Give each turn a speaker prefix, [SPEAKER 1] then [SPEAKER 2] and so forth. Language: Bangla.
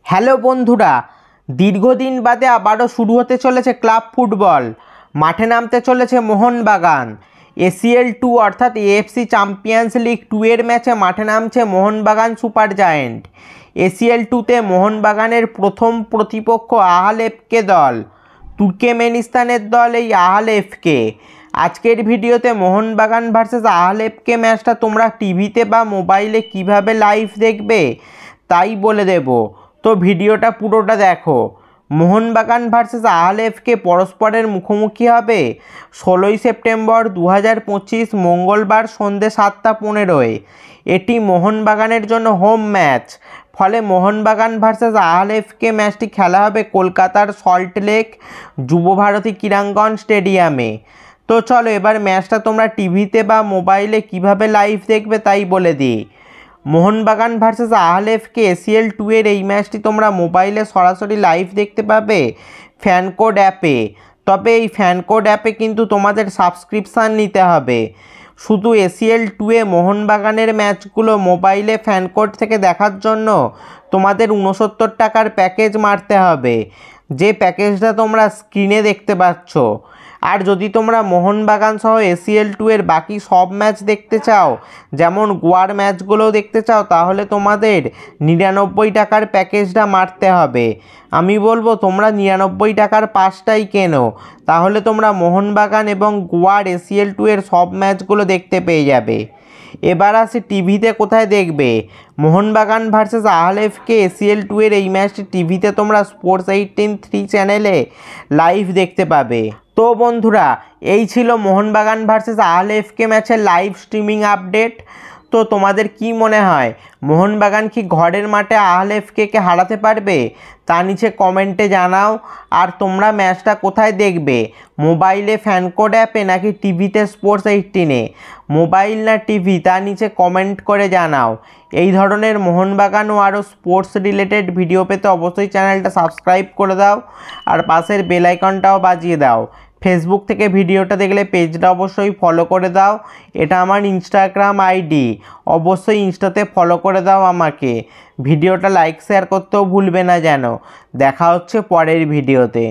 [SPEAKER 1] হ্যালো বন্ধুরা, দীর্ঘদিন বাদে আবারও শুরু হতে চলেছে ক্লাব ফুটবল। মাঠে নামতে চলেছে মোহনবাগান। ACL2 অর্থাৎ AFC চ্যাম্পিয়ন্স লিগ 2 এর ম্যাচে মাঠে নামছে মোহনবাগান সুপার জায়েন্ট। ACL2তে মোহনবাগানের প্রথম প্রতিপক্ষ আহাল এফকে দল। তুর্কমেনিস্তানের দল এই আহাল এফকে। আজকের ভিডিওতে মোহনবাগান ভার্সেস আহাল এফকে ম্যাচটা তোমরা টিভিতে বা মোবাইলে কিভাবে লাইভ দেখবে তাই বলে দেব। তো ভিডিওটা পুরোটা দেখো। মোহনবাগান ভার্সেস আহাল এফকে পরস্পরের মুখোমুখি হবে 16ই সেপ্টেম্বর 2025 মঙ্গলবার সন্ধ্যে 7:15-এ। এটি মোহনবাগানের জন্য হোম ম্যাচ। ফলে মোহনবাগান ভার্সেস আহাল এফকে ম্যাচটি খেলা হবে কলকাতার সল্টলেক যুবভারতী ক্রীড়াঙ্গন স্টেডিয়ামে। তো চলো এবার ম্যাচটা তোমরা টিভিতে বা মোবাইলে কিভাবে লাইভ দেখবে তাই বলে দিই। মোহনবাগান ভার্সেস আহাল এফকে ACL2 এর এই ম্যাচটি তোমরা মোবাইলে সরাসরি লাইভ দেখতে পাবে ফ্যানকোড অ্যাপে। তবে এই ফ্যানকোড অ্যাপে কিন্তু তোমাদের সাবস্ক্রিপশান নিতে হবে। শুধু ACL2 এ মোহনবাগানের ম্যাচগুলো মোবাইলে ফ্যানকোড থেকে দেখার জন্য তোমাদের 69 টাকার প্যাকেজ মারতে হবে, যে প্যাকেজটা তোমরা স্ক্রিনে দেখতে পাচ্ছ। আর যদি তোমরা মোহনবাগান সহ ACL2 এর বাকি সব ম্যাচ দেখতে চাও, যেমন গোয়ার ম্যাচগুলো দেখতে চাও, তাহলে তোমাদের 99 টাকার প্যাকেজটা মারতে হবে। আমি বলবো তোমরা 99 টাকার পাঁচটাই কেনো, তাহলে তোমরা মোহনবাগান এবং গোয়ার ACL2 এর সব ম্যাচগুলো দেখতে পেয়ে যাবে। এবার আসি টিভিতে কোথায় দেখবে। মোহনবাগান ভার্সেস আহাল এফকে ACL2 এর এই ম্যাচটি টিভিতে তোমরা স্পোর্টস 18-3 চ্যানেলে লাইভ দেখতে পাবে। তো বন্ধুরা, এই ছিল মোহনবাগান ভার্সেস আহাল এফকে ম্যাচের লাইভ স্ট্রিমিং আপডেট। তো তোমাদের কি মনে হয়, মোহনবাগান কি ঘরের মাঠে আহাল এফকে হারাতে পারবে? তা নিচে কমেন্টে জানাও। আর তোমরা ম্যাচটা কোথায় দেখবে, মোবাইলে ফ্যানকোড অ্যাপে নাকি টিভিতে স্পোর্টস 18-এ? মোবাইল না টিভি তা নিচে কমেন্ট করে জানাও। এই ধরনের মোহনবাগান ও আরও স্পোর্টস রিলেটেড ভিডিও পেতে অবশ্যই চ্যানেলটা সাবস্ক্রাইব করে দাও আর পাশের বেল আইকনটাও বাজিয়ে দাও। ফেসবুক থেকে ভিডিওটা দেখলে পেজটা অবশ্যই ফলো করে দাও। এটা আমার ইনস্টাগ্রাম আইডি, অবশ্যই ইনস্টাতে ফলো করে দাও আমাকে। ভিডিওটা লাইক শেয়ার করতেও ভুলবে না যেন। দেখা হচ্ছে পরের ভিডিওতে।